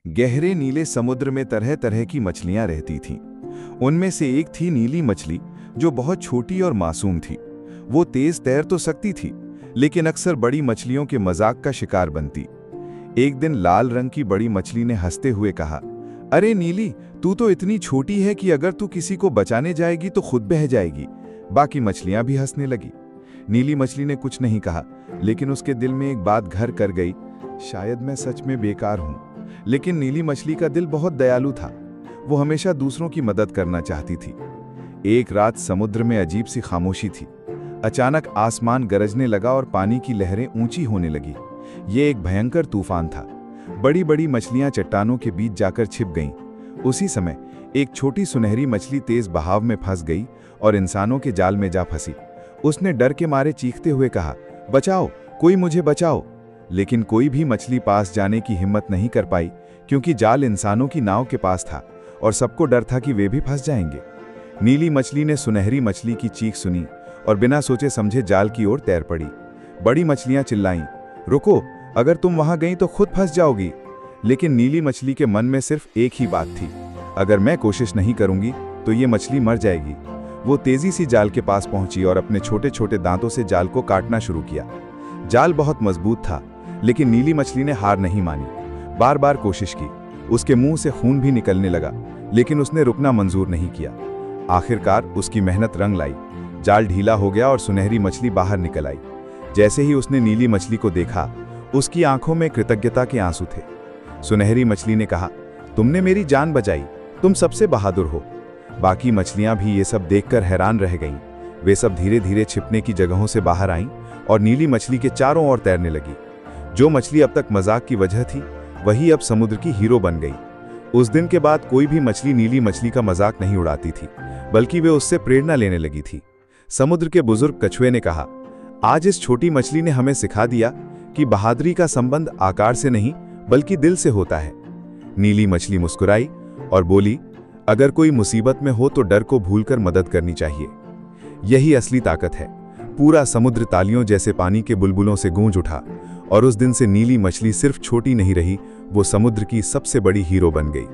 गहरे नीले समुद्र में तरह तरह की मछलियां रहती थीं। उनमें से एक थी नीली मछली, जो बहुत छोटी और मासूम थी। वो तेज तैर तो सकती थी, लेकिन अक्सर बड़ी मछलियों के मजाक का शिकार बनती। एक दिन लाल रंग की बड़ी मछली ने हंसते हुए कहा, अरे नीली, तू तो इतनी छोटी है कि अगर तू किसी को बचाने जाएगी तो खुद बह जाएगी। बाकी मछलियां भी हंसने लगी। नीली मछली ने कुछ नहीं कहा, लेकिन उसके दिल में एक बात घर कर गई, शायद मैं सच में बेकार हूं। लेकिन नीली मछली का दिल बहुत दयालु था। वो हमेशा दूसरों की मदद करना चाहती थी। एक रात समुद्र में अजीब सी खामोशी थी। अचानक आसमान गरजने लगा और पानी की लहरें ऊंची होने लगी। ये एक भयंकर तूफान था। बड़ी बड़ी मछलियां चट्टानों के बीच जाकर छिप गईं। उसी समय एक छोटी सुनहरी मछली तेज बहाव में फंस गई और इंसानों के जाल में जा फंसी। उसने डर के मारे चीखते हुए कहा, बचाओ, कोई मुझे बचाओ। लेकिन कोई भी मछली पास जाने की हिम्मत नहीं कर पाई, क्योंकि जाल इंसानों की नाव के पास था और सबको डर था कि वे भी फंस जाएंगे। नीली मछली ने सुनहरी मछली की चीख सुनी और बिना सोचे समझे जाल की ओर तैर पड़ी। बड़ी मछलियां चिल्लाईं, रुको, अगर तुम वहां गई तो खुद फंस जाओगी। लेकिन नीली मछली के मन में सिर्फ एक ही बात थी, अगर मैं कोशिश नहीं करूंगी तो ये मछली मर जाएगी। वो तेजी से जाल के पास पहुंची और अपने छोटे छोटे दांतों से जाल को काटना शुरू किया। जाल बहुत मजबूत था, लेकिन नीली मछली ने हार नहीं मानी। बार बार कोशिश की। उसके मुंह से खून भी निकलने लगा, लेकिन उसने रुकना मंजूर नहीं किया। आखिरकार उसकी मेहनत रंग लाई। जाल ढीला हो गया और सुनहरी मछली बाहर निकल आई। जैसे ही उसने नीली मछली को देखा, उसकी आंखों में कृतज्ञता के आंसू थे। सुनहरी मछली ने कहा, तुमने मेरी जान बचाई, तुम सबसे बहादुर हो। बाकी मछलियां भी ये सब देखकर हैरान रह गईं। वे सब धीरे धीरे छिपने की जगहों से बाहर आईं और नीली मछली के चारों ओर तैरने लगी। जो मछली अब तक मजाक की वजह थी, वही अब समुद्र की हीरो बन गई। उस दिन के बाद कोई भी मछली नीली मछली का मजाक नहीं उड़ाती थी, बल्कि वे उससे प्रेरणा लेने लगी थी। समुद्र के बुजुर्ग कछुए ने कहा, आज इस छोटी मछली ने हमें सिखा दिया कि बहादुरी का संबंध आकार से नहीं बल्कि दिल से होता है। नीली मछली मुस्कुराई और बोली, अगर कोई मुसीबत में हो तो डर को भूलकर मदद करनी चाहिए। यही असली ताकत है। पूरा समुद्र तालियों जैसे पानी के बुलबुलों से गूंज उठा और उस दिन से नीली मछली सिर्फ छोटी नहीं रही, वो समुद्र की सबसे बड़ी हीरो बन गई।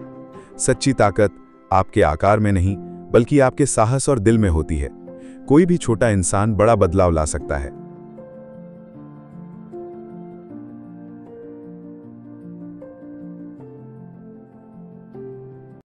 सच्ची ताकत आपके आकार में नहीं, बल्कि आपके साहस और दिल में होती है। कोई भी छोटा इंसान बड़ा बदलाव ला सकता है।